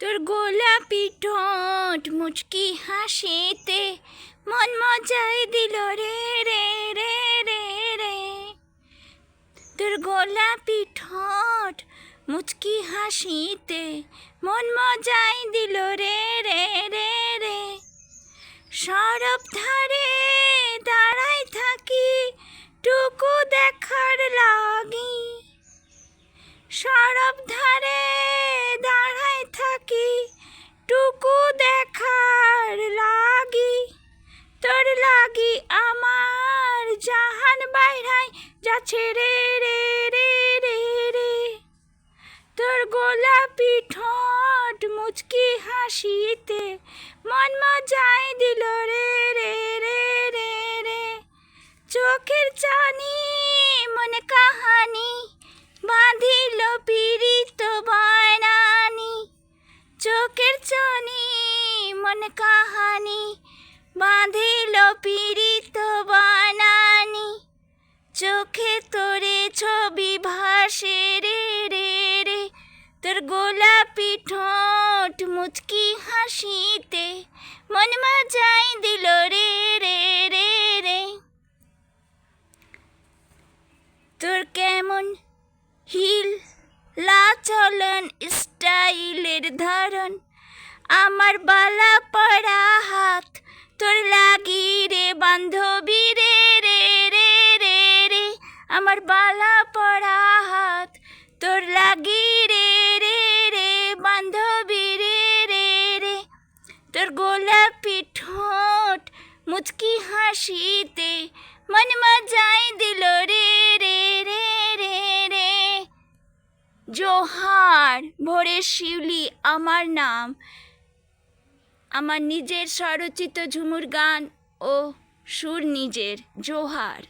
তোর গোলাপি ঠোঁট মুচকি হাসিতে মন মজাই দিল রে রে রে রে রে। তোর গোলাপি ঠোঁট মুচকি হাসিতে মন মজাই দিল রে রে রে রে। সরব ধারে দাঁড়াই থাকি টুকু দেখার লাগি। সরব ধারে দাঁড়াই থাকি টুকু দেখার লাগি। তোর লাগি আমার জাহান বাইরাই যাচ্ছে রে রে রে রে রে। তোর গোলাপি ঠোঁট মুচকি হাসিতে মন মজাই দিল রে রে রে রে রে। চোখের চানি মনে কাহানি বাঁধিল পীড়িত বয়রানি। চোখের চানি মনে কাহানি বাঁধিল পীড়িত বয়রানি। চোখে তোরে ছবি ভাসে রে রে রে। তোর গোলাপি ঠোঁট মুচকি হাসিতে মন মজাই দিল রে রে রে রে। তোর কেমন হিল চলন স্টাইলের ধরন আমার বালা পড়া হাত তোর লাগি রে বান্ধবী রে রে রে রে রে। আমার বালা পড়া হাত তোর লাগি রে রে রে বান্ধবী রে রে রে। তোর গোলাপি ঠোঁট মুচকি হাসিতে মন মজাই দিল রে রে রে রে রে। জোহার ভোরের শিউলি আমার নাম, আমার নিজের স্বরচিত ঝুমুর গান ও সুর নিজের। জোহার।